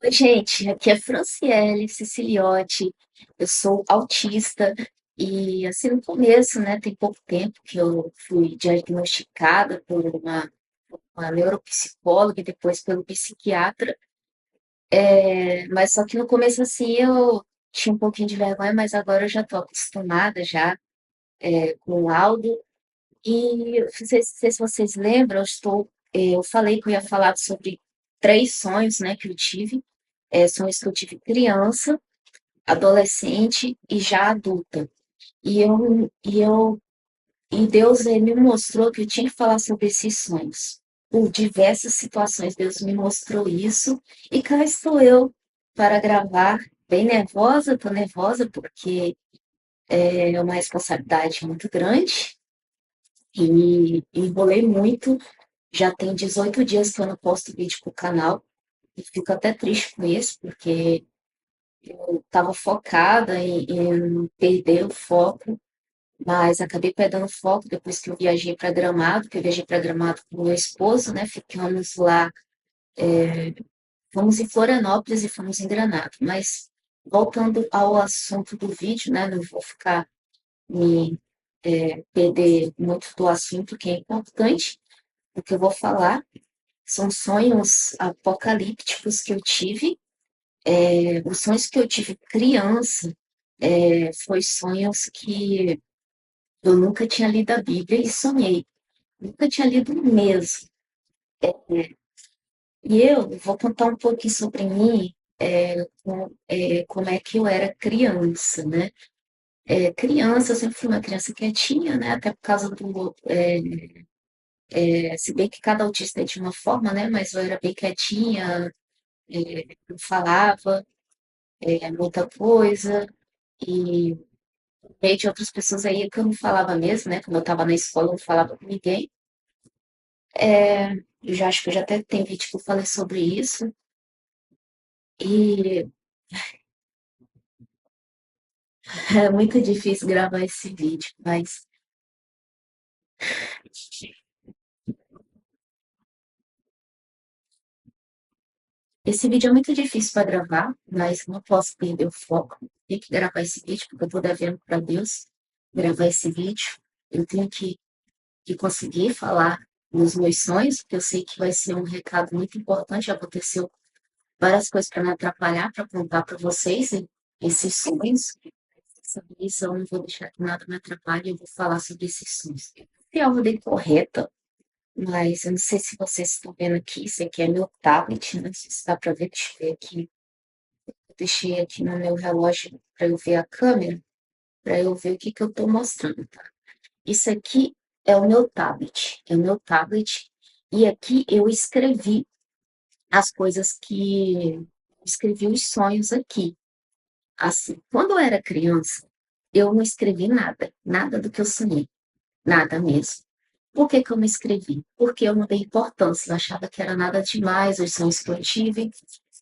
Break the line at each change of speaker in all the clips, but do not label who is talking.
Oi, gente, aqui é Franciele Siciliotti, eu sou autista e, assim, no começo, né, tem pouco tempo que eu fui diagnosticada por uma neuropsicóloga e depois pelo psiquiatra, mas só que no começo, assim, eu tinha um pouquinho de vergonha, mas agora eu já estou acostumada já com o laudo e não sei se vocês lembram, eu falei que eu ia falar sobre três sonhos, né, que eu tive, sonhos que eu tive criança, adolescente e já adulta. E Deus me mostrou que eu tinha que falar sobre esses sonhos. Por diversas situações, Deus me mostrou isso. E cá estou eu para gravar. Bem nervosa, estou nervosa porque é uma responsabilidade muito grande e enrolei muito. Já tem 18 dias que eu não posto vídeo para o canal e fico até triste com isso, porque eu estava focada em perder o foco, mas acabei perdendo foco depois que eu viajei para Gramado, que eu viajei para Gramado com meu esposo, né? Ficamos lá, fomos em Florianópolis e fomos em Gramado. Mas voltando ao assunto do vídeo, né? Não vou ficar me perder muito do assunto que é importante. O que eu vou falar são sonhos apocalípticos que eu tive. Os sonhos que eu tive criança foi sonhos que eu nunca tinha lido a Bíblia e sonhei. Nunca tinha lido mesmo. E eu vou contar um pouquinho sobre mim, como é que eu era criança, né? Criança, eu sempre fui uma criança quietinha, né? Até por causa do. Se bem que cada autista é de uma forma, né? Mas eu era bem quietinha, não falava muita coisa. E no meio de outras pessoas aí que eu não falava mesmo, né? Quando eu estava na escola, eu não falava com ninguém. Eu já acho que eu já até tem vídeo que eu falei sobre isso. E é muito difícil gravar esse vídeo, mas esse vídeo é muito difícil para gravar, mas não posso perder o foco. Tenho que gravar esse vídeo, porque eu estou devendo para Deus gravar esse vídeo. Eu tenho que conseguir falar nos meus sonhos, porque eu sei que vai ser um recado muito importante. Já aconteceu várias coisas para me atrapalhar, para contar para vocês esses sonhos. Sobre isso, eu não vou deixar que nada me atrapalhe, eu vou falar sobre esses sonhos. Se a ordem correta, mas eu não sei se vocês estão vendo aqui, isso aqui é meu tablet, né? Não sei se dá para ver, deixa eu ver aqui. Eu deixei aqui no meu relógio para eu ver a câmera, para eu ver o que que eu estou mostrando, tá? Isso aqui é o meu tablet, é o meu tablet, e aqui eu escrevi as coisas que escrevi os sonhos aqui. Assim, quando eu era criança, eu não escrevi nada, nada do que eu sonhei, nada mesmo. Por que que eu não escrevi? Porque eu não dei importância, eu achava que era nada demais os sonhos que eu tive,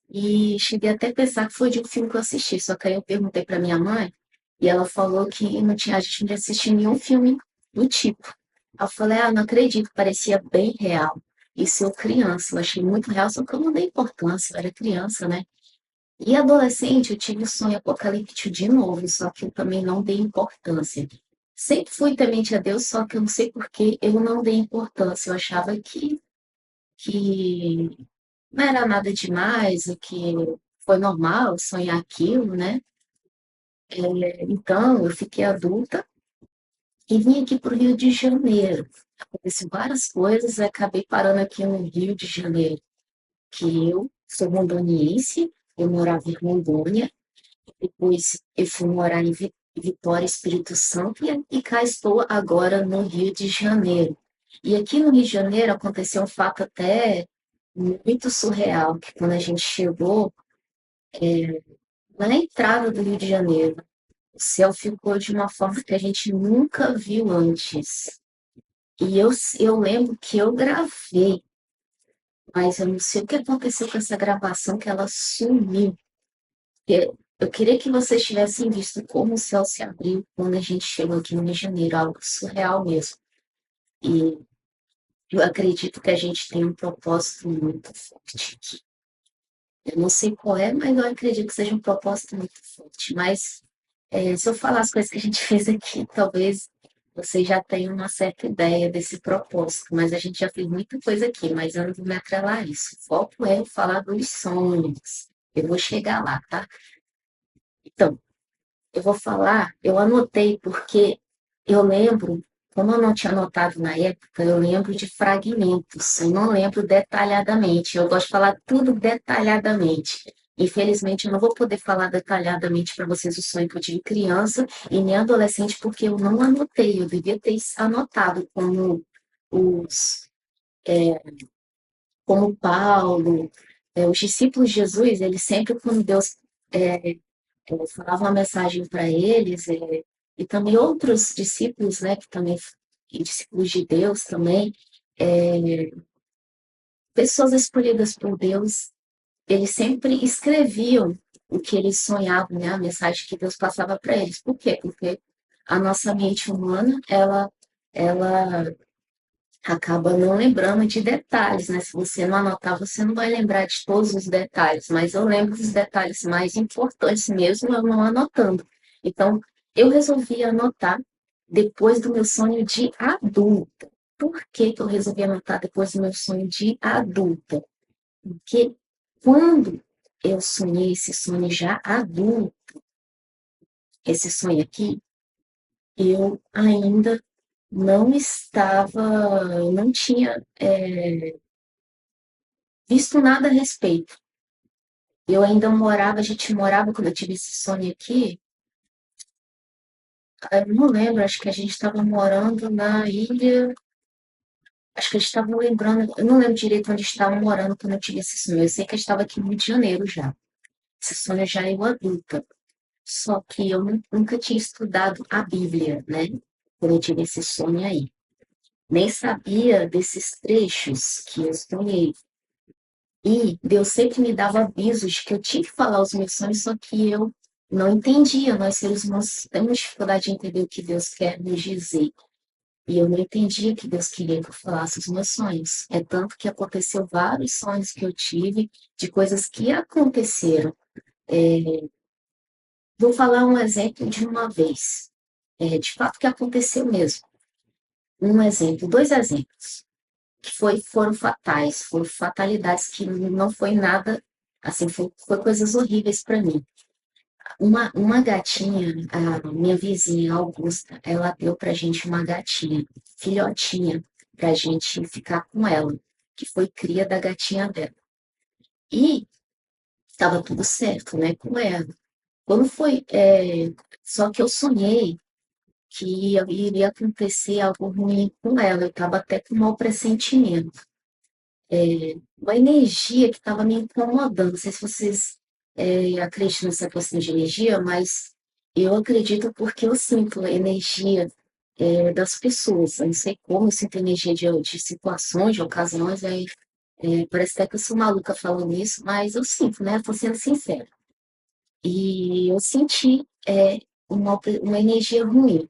e cheguei até a pensar que foi de um filme que eu assisti, só que aí eu perguntei para minha mãe, e ela falou que não tinha, a gente não tinha assistido nenhum filme do tipo. Aí eu falei, não acredito, parecia bem real. Isso eu criança, eu achei muito real, só que eu não dei importância, eu era criança, né? E adolescente, eu tive o sonho apocalíptico de novo, só que eu também não dei importância. Sempre fui temente a Deus, só que eu não sei por que eu não dei importância. Eu achava que não era nada demais, o que foi normal sonhar aquilo, né? Então, eu fiquei adulta e vim aqui para o Rio de Janeiro. Aconteceu várias coisas e acabei parando aqui no Rio de Janeiro, que eu sou rondoniense, eu morava em Rondônia. Depois eu fui morar em Vitória, Espírito Santo, e cá estou agora no Rio de Janeiro. E aqui no Rio de Janeiro aconteceu um fato até muito surreal, que quando a gente chegou na entrada do Rio de Janeiro, o céu ficou de uma forma que a gente nunca viu antes. E eu lembro que eu gravei, mas eu não sei o que aconteceu com essa gravação, que ela sumiu. Eu queria que vocês tivessem visto como o céu se abriu quando a gente chegou aqui no Rio de Janeiro, algo surreal mesmo. E eu acredito que a gente tem um propósito muito forte aqui. Eu não sei qual é, mas eu acredito que seja um propósito muito forte. Mas se eu falar as coisas que a gente fez aqui, talvez você já tenha uma certa ideia desse propósito. Mas a gente já fez muita coisa aqui, mas eu não vou me atrelar a isso. O foco é eu falar dos sonhos. Eu vou chegar lá, tá? Então, eu vou falar, eu anotei porque eu lembro, como eu não tinha anotado na época, eu lembro de fragmentos, eu não lembro detalhadamente. Eu gosto de falar tudo detalhadamente. Infelizmente, eu não vou poder falar detalhadamente para vocês o sonho que eu tive criança e nem adolescente, porque eu não anotei. Eu devia ter anotado os, como Paulo, os discípulos de Jesus, eles sempre, quando Deus falava uma mensagem para eles, e também outros discípulos, né, que também, e discípulos de Deus também, é, pessoas escolhidas por Deus, eles sempre escreviam o que eles sonhavam, né, a mensagem que Deus passava para eles. Por quê? Porque a nossa mente humana, ela acaba não lembrando de detalhes, né? Se você não anotar, você não vai lembrar de todos os detalhes, mas eu lembro dos detalhes mais importantes mesmo, eu não anotando. Então, eu resolvi anotar depois do meu sonho de adulta. Por que que eu resolvi anotar depois do meu sonho de adulta? Porque quando eu sonhei esse sonho já adulto, esse sonho aqui, eu ainda não estava, não tinha visto nada a respeito. Eu ainda morava, a gente morava, quando eu tive esse sonho aqui, eu não lembro, acho que a gente estava morando na ilha, acho que eles estavam lembrando, eu não lembro direito onde estavam morando quando eu tive esse sonho. Eu sei que eu estava aqui no Rio de Janeiro já. Esse sonho já eu adulta. Só que eu nunca tinha estudado a Bíblia, né? Quando eu tive esse sonho aí. Nem sabia desses trechos que eu sonhei. E Deus sempre me dava avisos que eu tinha que falar os meus sonhos, só que eu não entendia. Nós seres humanos temos dificuldade de entender o que Deus quer nos dizer. E eu não entendia que Deus queria que eu falasse os meus sonhos. É tanto que aconteceu vários sonhos que eu tive de coisas que aconteceram. Vou falar um exemplo de uma vez. De fato que aconteceu mesmo. Um exemplo, dois exemplos, que foram fatais, foram fatalidades que não foi nada, assim, foi coisas horríveis para mim. Uma gatinha, a minha vizinha Augusta, ela deu pra gente uma gatinha, filhotinha, pra gente ficar com ela, que foi cria da gatinha dela. E estava tudo certo, né, com ela. Quando foi, só que eu sonhei que iria acontecer algo ruim com ela, eu estava até com um mau pressentimento. Uma energia que estava me incomodando. Não sei se vocês acreditam nessa questão de energia, mas eu acredito porque eu sinto a energia das pessoas. Eu não sei como, eu sinto energia de situações, de ocasiões. Parece até que eu sou maluca falando isso, mas eu sinto, né? Estou sendo sincera. E eu senti uma energia ruim.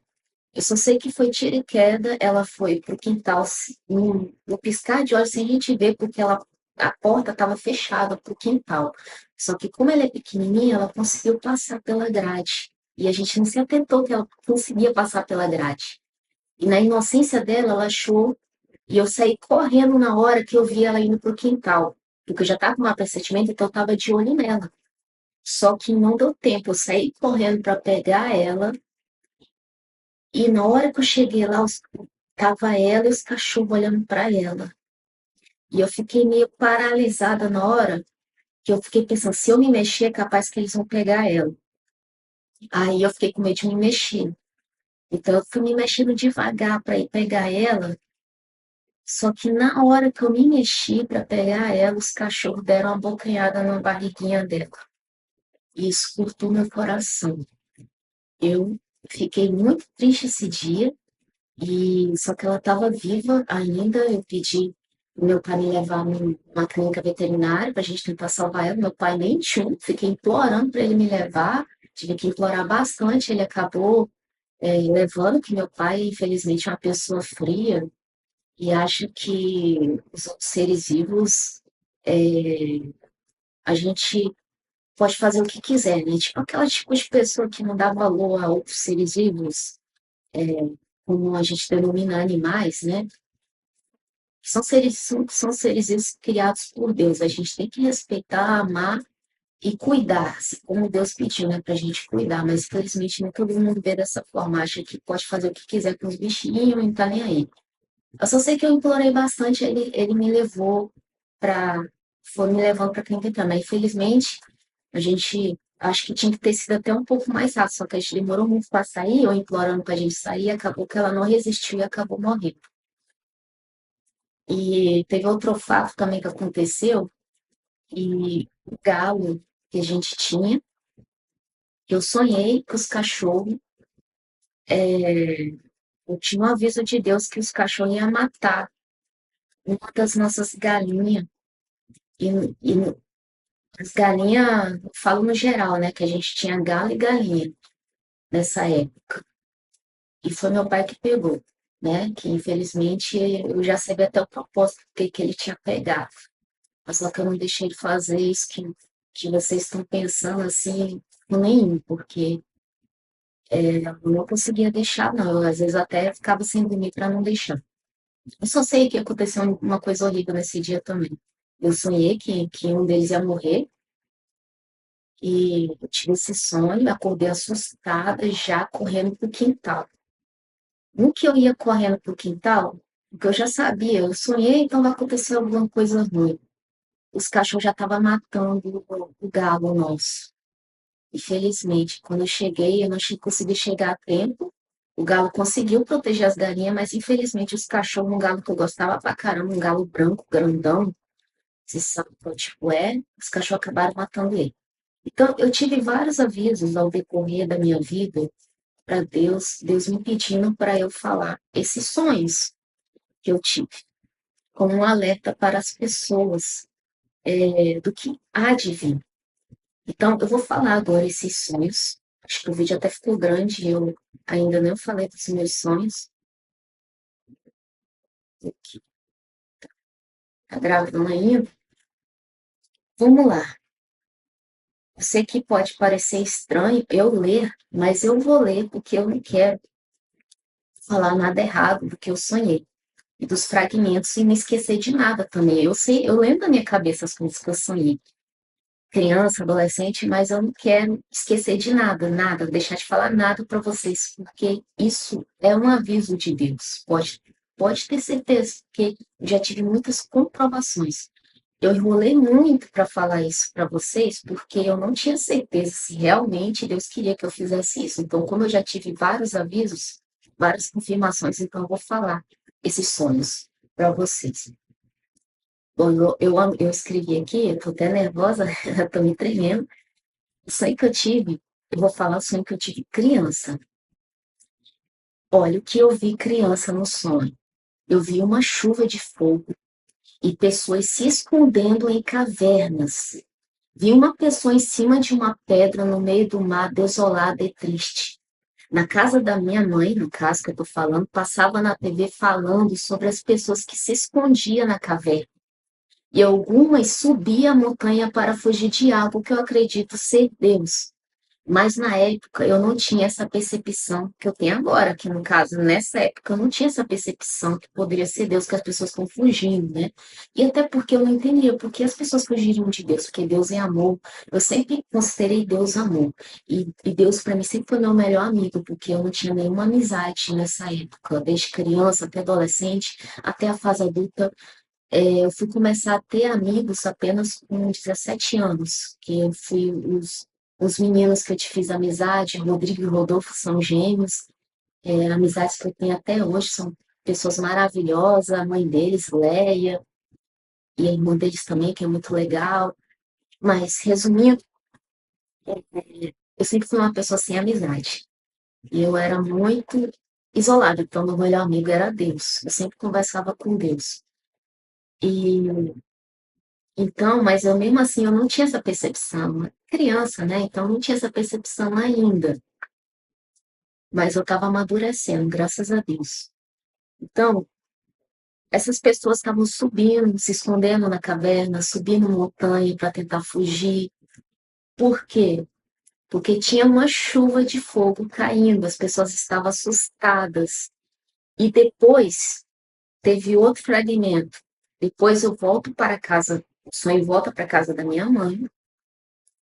Eu só sei que foi tiro e queda, ela foi pro quintal no piscar de olhos sem a gente ver, porque a porta estava fechada pro quintal. Só que como ela é pequenininha, ela conseguiu passar pela grade. E a gente não se atentou que ela conseguia passar pela grade. E na inocência dela, ela achou, e eu saí correndo na hora que eu vi ela indo pro quintal. Porque eu já estava com um pressentimento, então eu estava de olho nela. Só que não deu tempo, eu saí correndo para pegar ela, e na hora que eu cheguei lá, tava ela e os cachorros olhando para ela. E eu fiquei meio paralisada na hora, que eu fiquei pensando, se eu me mexer, é capaz que eles vão pegar ela. Aí eu fiquei com medo de me mexer. Então eu fui me mexendo devagar para ir pegar ela. Só que na hora que eu me mexi para pegar ela, os cachorros deram uma bocanhada na barriguinha dela. E isso cortou meu coração. Eu fiquei muito triste esse dia. E só que ela estava viva ainda. Eu pedi o meu pai me levar numa clínica veterinária para a gente tentar salvar ela. Meu pai nem tinha, fiquei implorando para ele me levar. Tive que implorar bastante. Ele acabou levando, que meu pai, infelizmente, é uma pessoa fria e acha que os outros seres vivos a gente pode fazer o que quiser, né? Tipo aquela tipo de pessoa que não dá valor a outros seres vivos, como a gente denomina animais, né? São seres vivos criados por Deus. A gente tem que respeitar, amar e cuidar, assim, como Deus pediu, né, pra gente cuidar. Mas infelizmente nem todo mundo vê dessa forma, acha que pode fazer o que quiser com os bichinhos e não tá nem aí. Eu só sei que eu implorei bastante, ele me levou para, foi me levando para clínica, mas infelizmente a gente, acho que tinha que ter sido até um pouco mais rápido, só que a gente demorou muito para sair, eu implorando para a gente sair, acabou que ela não resistiu e acabou morrendo. E teve outro fato também que aconteceu, e o galo que a gente tinha, eu sonhei que os cachorros, eu tinha um aviso de Deus que os cachorros iam matar uma das nossas galinhas. E, e as galinhas, falo no geral, né? Que a gente tinha galo e galinha nessa época. E foi meu pai que pegou, né? Que infelizmente eu já sabia até o propósito que ele tinha pegado. Mas só que eu não deixei ele fazer isso que vocês estão pensando assim, com nenhum, porque eu não conseguia deixar, não. Eu, às vezes até ficava sem dormir para não deixar. Eu só sei que aconteceu uma coisa horrível nesse dia também. Eu sonhei que um deles ia morrer. E eu tive esse sonho, acordei assustada, já correndo pro quintal. No que eu ia correndo pro quintal, porque eu já sabia, eu sonhei, então vai acontecer alguma coisa ruim. Os cachorros já estavam matando o galo nosso. Infelizmente, quando eu cheguei, eu não consegui chegar a tempo. O galo conseguiu proteger as galinhas, mas infelizmente os cachorros, um galo que eu gostava pra caramba, um galo branco, grandão, se sabe qual tipo é, os cachorros acabaram matando ele. Então, eu tive vários avisos ao decorrer da minha vida para Deus, Deus me pedindo para eu falar esses sonhos que eu tive, como um alerta para as pessoas do que há de vir. Então, eu vou falar agora esses sonhos. Acho que o vídeo até ficou grande, eu ainda não falei dos meus sonhos. Aqui, tá gravando ainda? Vamos lá. Eu sei que pode parecer estranho eu ler, mas eu vou ler porque eu não quero falar nada errado do que eu sonhei. E dos fragmentos e não esquecer de nada também. Eu sei, eu lembro da minha cabeça as coisas que eu sonhei. Criança, adolescente, mas eu não quero esquecer de nada, nada, deixar de falar nada para vocês, porque isso é um aviso de Deus. Pode ter certeza, porque já tive muitas comprovações. Eu enrolei muito para falar isso para vocês, porque eu não tinha certeza se realmente Deus queria que eu fizesse isso. Então, como eu já tive vários avisos, várias confirmações, então eu vou falar esses sonhos para vocês. Bom, eu escrevi aqui, eu tô até nervosa, eu tô me tremendo. O sonho que eu tive, eu vou falar o sonho que eu tive criança. Olha, o que eu vi criança no sonho. Eu vi uma chuva de fogo e pessoas se escondendo em cavernas. Vi uma pessoa em cima de uma pedra no meio do mar, desolada e triste. Na casa da minha mãe, no caso que eu tô falando, passava na TV falando sobre as pessoas que se escondiam na caverna. E algumas subiam a montanha para fugir de algo que eu acredito ser Deus. Mas na época eu não tinha essa percepção que eu tenho agora, que no caso, nessa época, eu não tinha essa percepção que poderia ser Deus, que as pessoas estão fugindo, né? E até porque eu não entendia por que as pessoas fugiriam de Deus, porque Deus é amor. Eu sempre considerei Deus amor. E Deus, para mim, sempre foi meu melhor amigo, porque eu não tinha nenhuma amizade nessa época, desde criança até adolescente, até a fase adulta. Eu fui começar a ter amigos apenas com 17 anos, que eu fui os meninos que eu te fiz amizade, Rodrigo e Rodolfo são gêmeos, amizades que eu tenho até hoje, são pessoas maravilhosas, a mãe deles, Leia, e a irmã deles também, que é muito legal. Mas, resumindo, eu sempre fui uma pessoa sem amizade. E eu era muito isolada, então meu melhor amigo era Deus. Eu sempre conversava com Deus. E então, mas eu mesmo assim, eu não tinha essa percepção. Criança, né? Então, não tinha essa percepção ainda. Mas eu estava amadurecendo, graças a Deus. Então, Essas pessoas estavam subindo, se escondendo na caverna, subindo montanha para tentar fugir. Por quê? Porque tinha uma chuva de fogo caindo, as pessoas estavam assustadas. E depois teve outro fragmento. Depois eu volto para casa, o sonho volta para casa da minha mãe.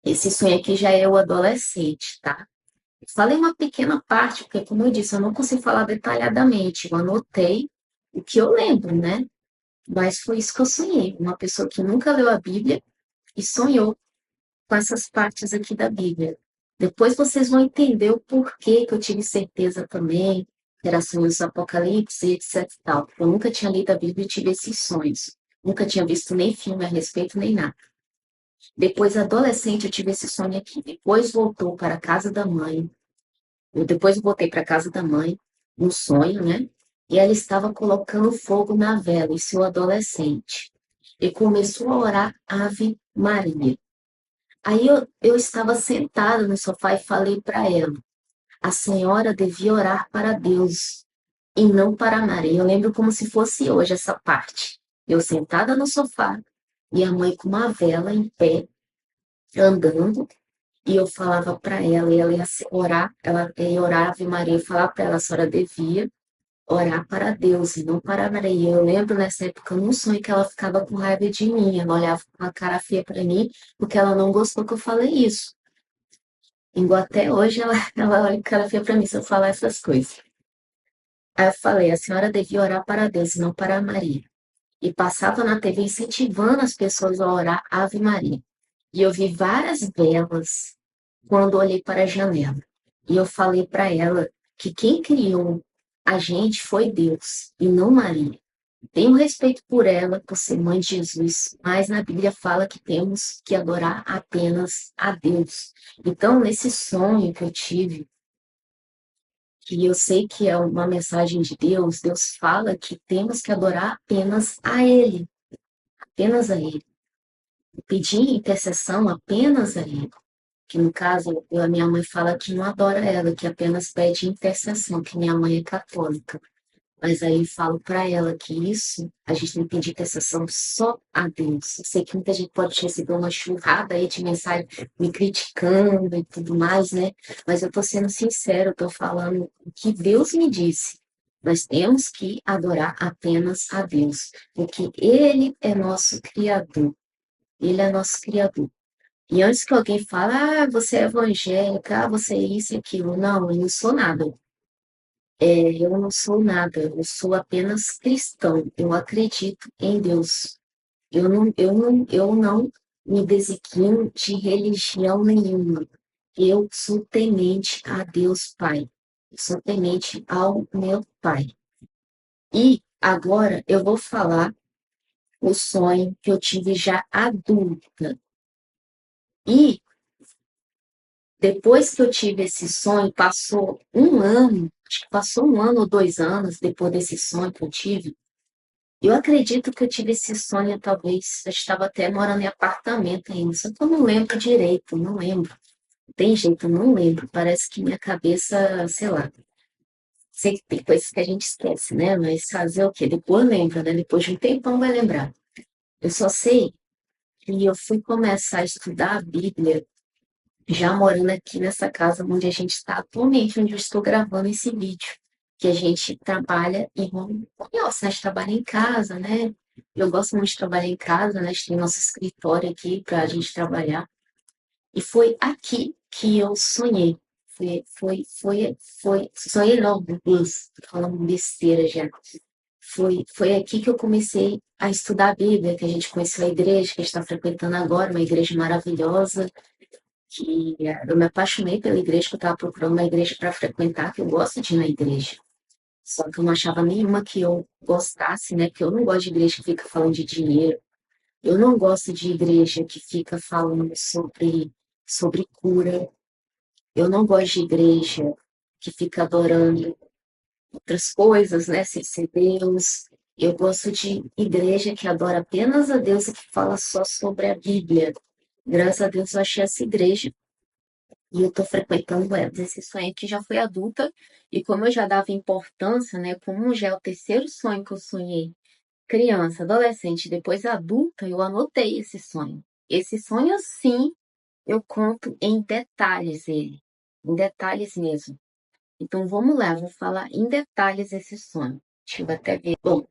Esse sonho aqui já é o adolescente, tá? Falei uma pequena parte, porque, como eu disse, eu não consigo falar detalhadamente. Eu anotei o que eu lembro, né? Mas foi isso que eu sonhei. Uma pessoa que nunca leu a Bíblia e sonhou com essas partes aqui da Bíblia. Depois vocês vão entender o porquê que eu tive certeza também, que era sonhos do Apocalipse, etc. e tal. Eu nunca tinha lido a Bíblia e tive esses sonhos. Nunca tinha visto nem filme a respeito, nem nada. Depois, adolescente, eu tive esse sonho aqui. Depois voltou para a casa da mãe. Depois eu voltei para a casa da mãe, no sonho, né? E ela estava colocando fogo na vela, e seu adolescente. E começou a orar Ave Maria. Aí eu estava sentada no sofá e falei para ela: a senhora devia orar para Deus e não para Maria. Eu lembro como se fosse hoje essa parte. Eu sentada no sofá e a mãe com uma vela em pé, andando, e eu falava para ela, e ela ia orar, ela ia orar Ave Maria, e falar para ela: a senhora devia orar para Deus e não para Maria. Eu lembro nessa época, num sonho, que ela ficava com raiva de mim, ela olhava com uma cara feia para mim, porque ela não gostou que eu falei isso. Igual até hoje ela olha com cara feia para mim se eu falar essas coisas. Aí eu falei: a senhora devia orar para Deus e não para Maria. E passava na TV incentivando as pessoas a orar Ave Maria. E eu vi várias velas quando olhei para a janela. E eu falei para ela que quem criou a gente foi Deus e não Maria. Tenho respeito por ela, por ser mãe de Jesus, mas na Bíblia fala que temos que adorar apenas a Deus. Então, nesse sonho que eu tive, que eu sei que é uma mensagem de Deus, Deus fala que temos que adorar apenas a Ele, pedir intercessão apenas a Ele. Que no caso, a minha mãe fala que não adora ela, que apenas pede intercessão, que minha mãe é católica. Mas aí eu falo para ela que isso, a gente tem que pedir intercessão só a Deus. Eu sei que muita gente pode receber uma churrada aí de mensagem me criticando e tudo mais, né? Mas eu tô sendo sincera, eu tô falando o que Deus me disse. Nós temos que adorar apenas a Deus, porque Ele é nosso Criador. Ele é nosso Criador. E antes que alguém fale: ah, você é evangélica, ah, você é isso e aquilo. Não, eu não sou nada. Eu não sou nada, eu sou apenas cristão. Eu acredito em Deus. Eu não me designo de religião nenhuma. Eu sou temente a Deus Pai. Eu sou temente ao meu Pai. E agora eu vou falar o sonho que eu tive já adulta. E depois que eu tive esse sonho, passou um ano, acho que passou um ano ou 2 anos depois desse sonho que eu tive. Eu acredito que eu tive esse sonho, talvez, eu estava até morando em apartamento ainda, só que eu não lembro direito, não lembro. Tem jeito, eu não lembro. Parece que minha cabeça, sei lá, sei que tem coisas que a gente esquece, né? Mas fazer o quê? Depois lembra, né? Depois de um tempão vai lembrar. Eu só sei que eu fui começar a estudar a Bíblia já morando aqui nessa casa onde a gente está atualmente, onde eu estou gravando esse vídeo, que a gente trabalha em home office, a gente trabalha em casa, né? Eu gosto muito de trabalhar em casa, né? A gente tem nosso escritório aqui para a gente trabalhar. E foi aqui que eu sonhei. Sonhei não, meu Deus, tô falando besteira já. Foi aqui que eu comecei a estudar a Bíblia, que a gente conheceu a igreja, que a gente está frequentando agora, uma igreja maravilhosa, que eu me apaixonei pela igreja, que eu estava procurando uma igreja para frequentar, que eu gosto de ir na igreja. Só que eu não achava nenhuma que eu gostasse, né? Porque eu não gosto de igreja que fica falando de dinheiro. Eu não gosto de igreja que fica falando sobre cura. Eu não gosto de igreja que fica adorando outras coisas, né? Sem ser Deus. Eu gosto de igreja que adora apenas a Deus e que fala só sobre a Bíblia. Graças a Deus eu achei essa igreja. E eu tô frequentando ela. Esse sonho aqui já foi adulta, e como eu já dava importância, né? Como já é o terceiro sonho que eu sonhei,
criança, adolescente, depois adulta, eu anotei esse sonho. Esse sonho, sim, eu conto em detalhes ele, em detalhes mesmo. Então vamos lá, eu vou falar em detalhes esse sonho. Deixa eu até ver. Bom,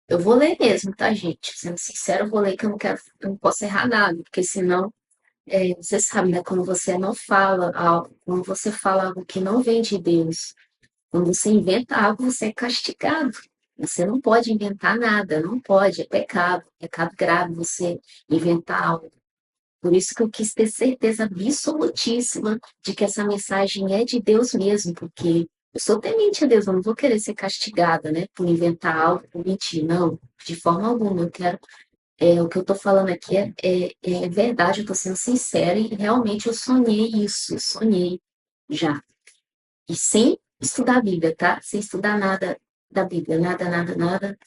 eu vou ler mesmo, tá, gente? Sendo sincero, eu vou ler que eu não quero, eu não posso errar nada, porque senão, você sabe, né? Quando você não fala algo, quando você fala algo que não vem de Deus, quando você inventa algo, você é castigado. Você não pode inventar nada, não pode, é pecado grave você inventar algo. Por isso que eu quis ter certeza absolutíssima de que essa mensagem é de Deus mesmo, porque eu sou temente a Deus, eu não vou querer ser castigada, né, por inventar algo, por mentir, não, de forma alguma. Eu quero, o que eu estou falando aqui é verdade, eu estou sendo sincera e realmente eu sonhei isso, eu sonhei já. E sem estudar a Bíblia, tá? Sem estudar nada da Bíblia, nada, nada, nada.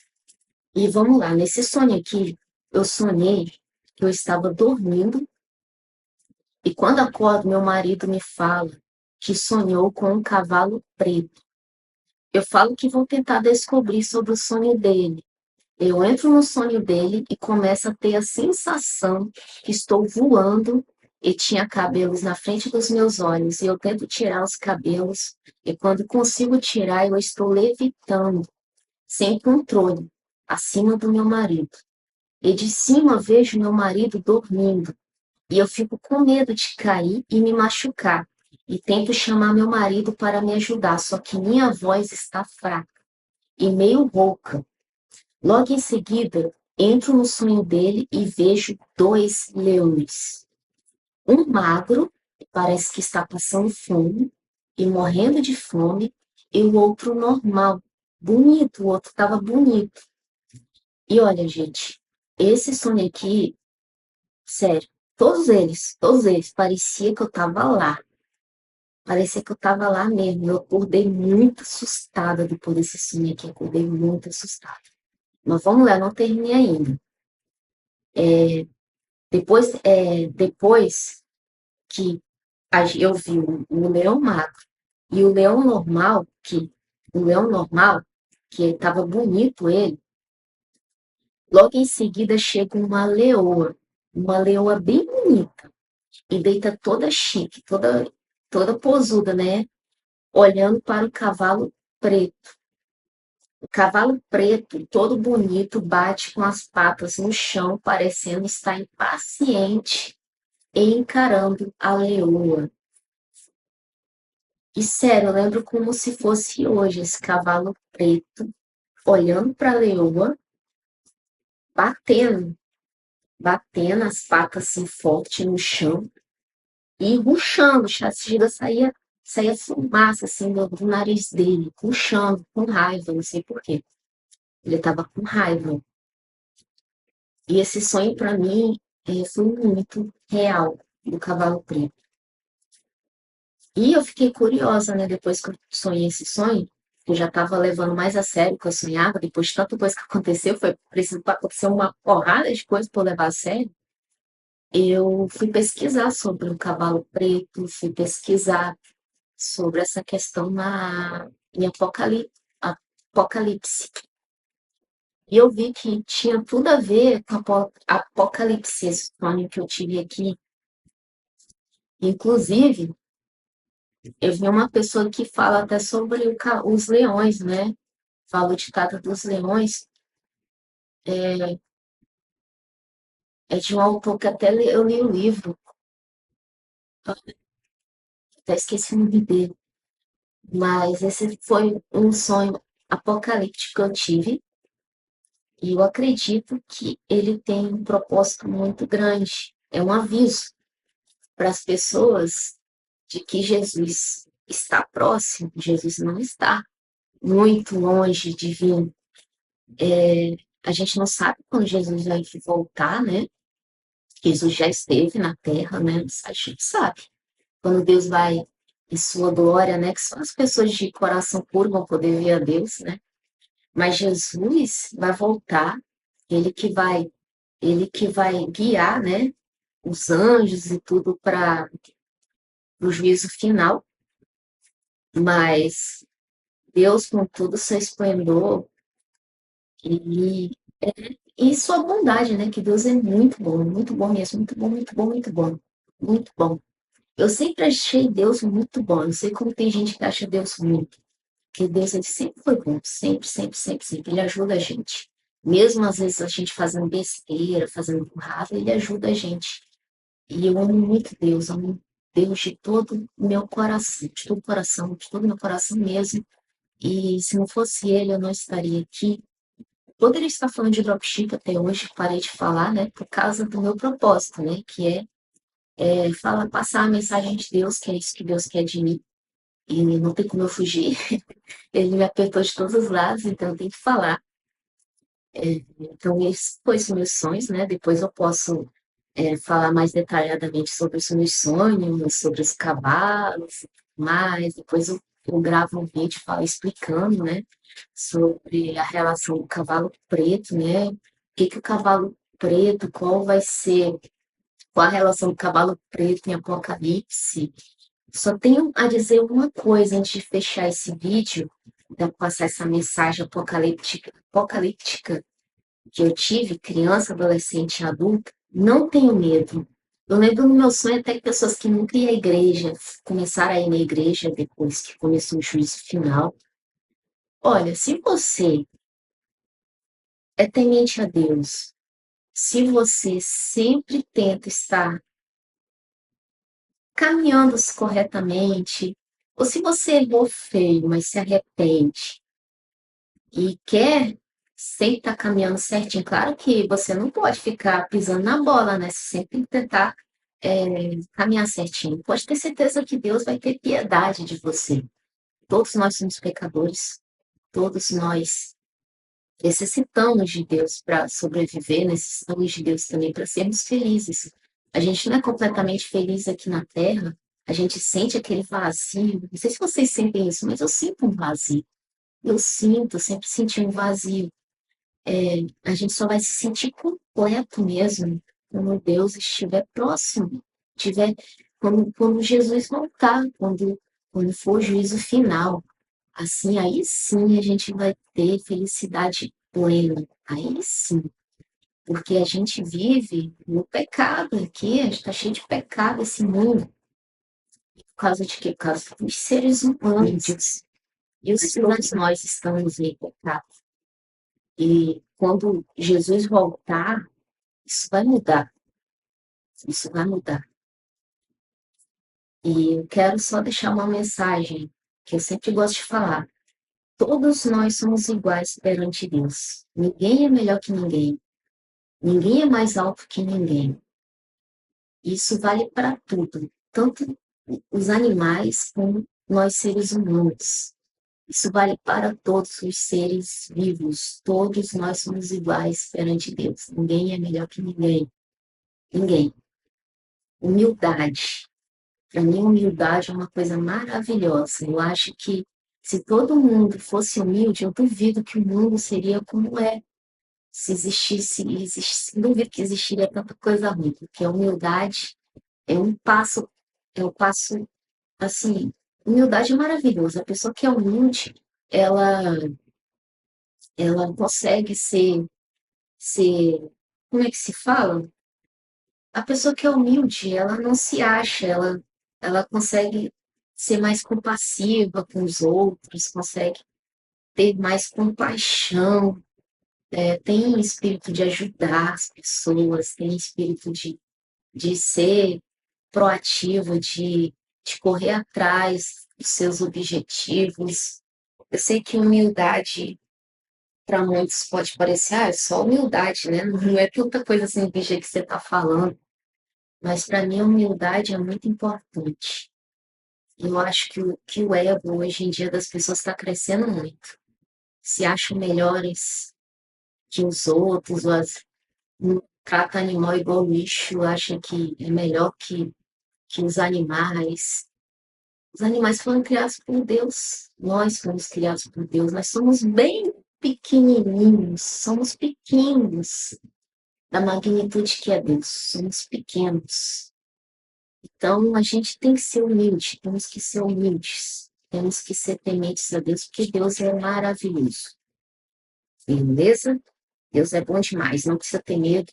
E vamos lá, nesse sonho aqui, eu sonhei que eu estava dormindo e quando acordo, meu marido me fala que sonhou com um cavalo preto. Eu falo que vou tentar descobrir sobre o sonho dele. Eu entro no sonho dele e começo a ter a sensação que estou voando e tinha cabelos na frente dos meus olhos. E eu tento tirar os cabelos e quando consigo tirar, eu estou levitando, sem controle, acima do meu marido. E de cima vejo meu marido dormindo. E eu fico com medo de cair e me machucar. E tento chamar meu marido para me ajudar, só que minha voz está fraca e meio rouca. Logo em seguida, entro no sonho dele e vejo dois leões. Um magro, que parece que está passando fome e morrendo de fome, e o outro normal, bonito, o outro estava bonito. E olha, gente, esse sonho aqui, sério, todos eles, parecia que eu estava lá. Parecia que eu estava lá mesmo. Eu acordei muito assustada depois desse sonho aqui. Acordei muito assustada. Mas vamos lá, não terminei ainda. Depois que eu vi o leão magro e o leão normal, que estava bonito ele, logo em seguida chega uma leoa bem bonita, e deita toda chique, toda posuda, né? Olhando para o cavalo preto. O cavalo preto, todo bonito, bate com as patas no chão, parecendo estar impaciente e encarando a leoa. E sério, eu lembro como se fosse hoje esse cavalo preto olhando para a leoa, batendo, batendo as patas assim forte no chão e ruxando. Chassiga saía fumaça assim do nariz dele, ruxando, com raiva, não sei por quê. Ele estava com raiva. E esse sonho, para mim, foi muito real, do cavalo preto. E eu fiquei curiosa, né, depois que eu sonhei esse sonho, eu já estava levando mais a sério o que eu sonhava, depois de tanta coisa que aconteceu, foi preciso acontecer uma porrada de coisas para eu levar a sério. Eu fui pesquisar sobre o cavalo preto, fui pesquisar sobre essa questão em Apocalipse. E eu vi que tinha tudo a ver com Apocalipse, esse sonho que eu tive aqui. Inclusive, eu vi uma pessoa que fala até sobre os leões, né? Fala o ditado dos leões. É de um autor que até eu li o livro, até esqueci o nome dele. Mas esse foi um sonho apocalíptico que eu tive. E eu acredito que ele tem um propósito muito grande. É um aviso para as pessoas de que Jesus está próximo. Jesus não está muito longe de vir. A gente não sabe quando Jesus vai voltar, né? Jesus já esteve na Terra, né? A gente sabe. Quando Deus vai em sua glória, né? Que só as pessoas de coração puro vão poder ver a Deus, né? Mas Jesus vai voltar, ele que vai, ele que vai guiar, né? Os anjos e tudo para o juízo final. Mas Deus, com todo o seu esplendor, ele
E sua bondade, né? Que Deus é muito bom mesmo, muito bom, muito bom, muito bom, muito bom. Eu sempre achei Deus muito bom. Não sei como tem gente que acha Deus ruim, porque Deus ele sempre foi bom, sempre, sempre, sempre, sempre. Ele ajuda a gente. Mesmo às vezes a gente fazendo besteira, fazendo burrada, ele ajuda a gente. E eu amo muito Deus, amo Deus de todo o meu coração, de todo o meu coração mesmo. E se não fosse ele, eu não estaria aqui. Poderia estar falando de dropship até hoje, parei de falar, né, por causa do meu propósito, né, que é passar a mensagem de Deus, que é isso que Deus quer de mim. E não tem como eu fugir. Ele me apertou de todos os lados, então eu tenho que falar. Então, esses foram os meus sonhos, né? Depois eu posso falar mais detalhadamente sobre os meus sonhos, sobre os cavalos, mas depois eu gravo um vídeo explicando, né, sobre a relação do cavalo preto, né? O que que o cavalo preto, qual vai ser, qual a relação do cavalo preto em Apocalipse. Só tenho a dizer uma coisa antes de fechar esse vídeo, de passar essa mensagem apocalíptica que eu tive, criança, adolescente e adulta, não tenho medo. Eu lembro no meu sonho até que pessoas que nunca iam à igreja começaram a ir na igreja depois que começou o juízo final. Olha, se você é temente a Deus, se você sempre tenta estar caminhando corretamente, ou se você errou feio, mas se arrepende e quer sempre estar caminhando certinho, claro que você não pode ficar pisando na bola, né? Você sempre tem que tentar caminhar certinho. Pode ter certeza que Deus vai ter piedade de você. Todos nós somos pecadores, todos nós necessitamos de Deus para sobreviver, necessitamos de Deus também para sermos felizes. A gente não é completamente feliz aqui na Terra, a gente sente aquele vazio. Não sei se vocês sentem isso, mas eu sinto um vazio. Eu sinto, sempre senti um vazio. A gente só vai se sentir completo mesmo quando Deus estiver próximo, tiver, quando Jesus voltar, quando for o juízo final. Assim, aí sim a gente vai ter felicidade plena. Aí sim, porque a gente vive no pecado aqui, a gente está cheio de pecado esse mundo. Por causa de quê? Por causa dos seres humanos. E os todos nós estamos em pecado. E quando Jesus voltar, isso vai mudar. Isso vai mudar. E eu quero só deixar uma mensagem que eu sempre gosto de falar. Todos nós somos iguais perante Deus. Ninguém é melhor que ninguém. Ninguém é mais alto que ninguém. Isso vale para tudo, tanto os animais como nós seres humanos. Isso vale para todos os seres vivos. Todos nós somos iguais perante Deus. Ninguém é melhor que ninguém. Ninguém. Humildade. Para mim, humildade é uma coisa maravilhosa. Eu acho que se todo mundo fosse humilde, eu duvido que o mundo seria como é. Se duvido que existiria tanta coisa ruim, porque a humildade é um passo, assim, humildade é maravilhosa. A pessoa que é humilde, ela, ela consegue ser, como é que se fala? A pessoa que é humilde, ela não se acha, ela consegue ser mais compassiva com os outros, consegue ter mais compaixão, tem um espírito de ajudar as pessoas, tem espírito de ser proativo, de correr atrás dos seus objetivos. Eu sei que humildade, para muitos, pode parecer, é só humildade, né? Não é tanta coisa assim do jeito que você está falando. Mas para mim a humildade é muito importante. Eu acho que o ego hoje em dia das pessoas está crescendo muito. Se acham melhores que os outros, trata animal igual lixo, acha que é melhor que os animais. Os animais foram criados por Deus. Nós fomos criados por Deus. Nós somos bem pequenininhos, somos pequenos da magnitude que é Deus. Somos pequenos. Então, a gente tem que ser humilde, temos que ser humildes, temos que ser tementes a Deus, porque Deus é maravilhoso. Beleza? Deus é bom demais, não precisa ter medo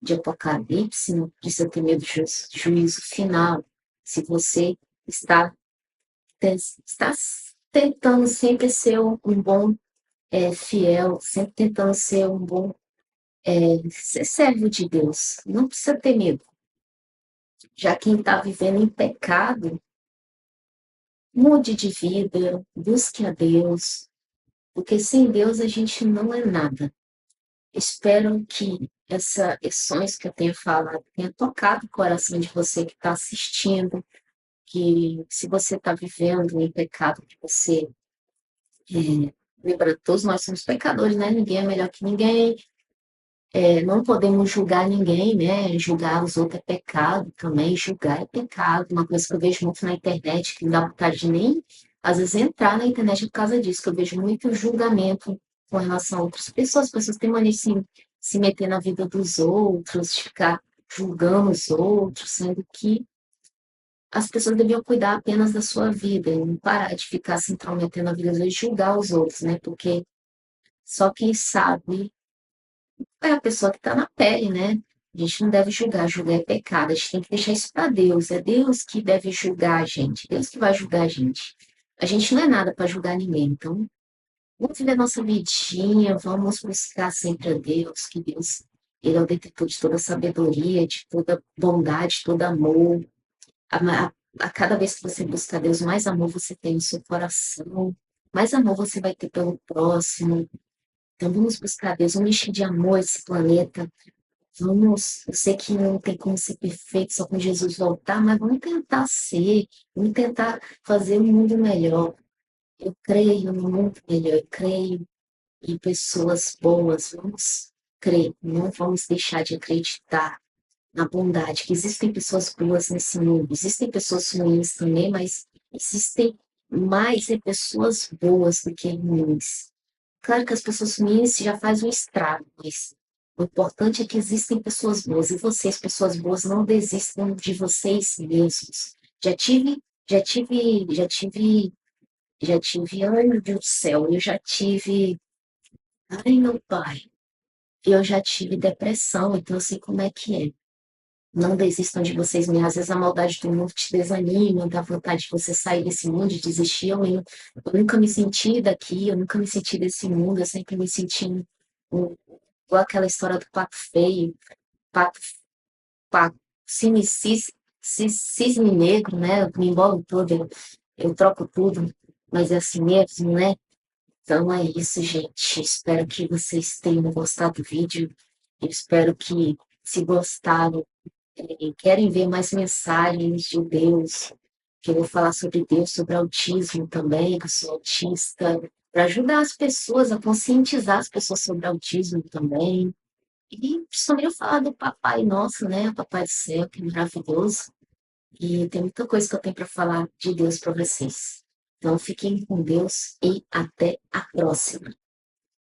de apocalipse, não precisa ter medo de juízo final. Se você está, está tentando sempre ser um bom fiel, sempre tentando ser um bom ser servo de Deus, não precisa ter medo. Já quem está vivendo em pecado, mude de vida, busque a Deus, porque sem Deus a gente não é nada. Espero que essas lições que eu tenho falado tenha tocado o coração de você que está assistindo, que se você está vivendo em pecado, que você lembra, todos nós somos pecadores, né? Ninguém é melhor que ninguém. Não podemos julgar ninguém, né? Julgar os outros é pecado também. Julgar é pecado. Uma coisa que eu vejo muito na internet, que não dá vontade de nem, às vezes, entrar na internet por causa disso, que eu vejo muito julgamento com relação a outras pessoas. As pessoas têm mania de se meter na vida dos outros, de ficar julgando os outros, sendo que as pessoas deviam cuidar apenas da sua vida e não parar de ficar se intrometendo na vida dos outros e julgar os outros, né? Porque só quem sabe é a pessoa que está na pele, né? A gente não deve julgar, julgar é pecado. A gente tem que deixar isso para Deus. É Deus que deve julgar a gente, Deus que vai julgar a gente. A gente não é nada para julgar ninguém. Então, vamos viver a nossa vidinha, vamos buscar sempre a Deus, que Deus, Ele é o detentor de toda sabedoria, de toda bondade, de todo amor. A cada vez que você busca Deus, mais amor você tem no seu coração, mais amor você vai ter pelo próximo. Então, vamos buscar Deus, vamos encher de amor esse planeta. Vamos, eu sei que não tem como ser perfeito só com Jesus voltar, mas vamos tentar ser, vamos tentar fazer um mundo melhor. Eu creio no mundo melhor, eu creio em pessoas boas, vamos crer, não vamos deixar de acreditar na bondade, que existem pessoas boas nesse mundo, existem pessoas ruins também, mas existem mais pessoas boas do que ruins. Claro que as pessoas ruins já fazem um estrago, mas o importante é que existem pessoas boas e vocês, pessoas boas, não desistam de vocês mesmos. Já tive, já tive, já tive, já tive, ai meu Deus do céu, eu já tive, ai meu pai, eu já tive depressão, então eu sei como é que é. Não desistam de vocês mesmos. Às vezes a maldade do mundo te desanima, dá vontade de você sair desse mundo e desistir. Eu nunca me senti daqui, eu nunca me senti desse mundo, eu sempre me senti igual aquela história do pato feio, pato, pato, cisne negro, né? Eu me embolo todo, eu troco tudo, mas é assim mesmo, né? Então é isso, gente. Espero que vocês tenham gostado do vídeo. Eu espero que, se gostaram, querem ver mais mensagens de Deus, que eu vou falar sobre Deus, sobre autismo também, que eu sou autista, para ajudar as pessoas a conscientizar as pessoas sobre autismo também. E principalmente eu falar do Papai Nosso, né? O Papai do Céu, que é maravilhoso. E tem muita coisa que eu tenho para falar de Deus para vocês. Então fiquem com Deus e até a próxima.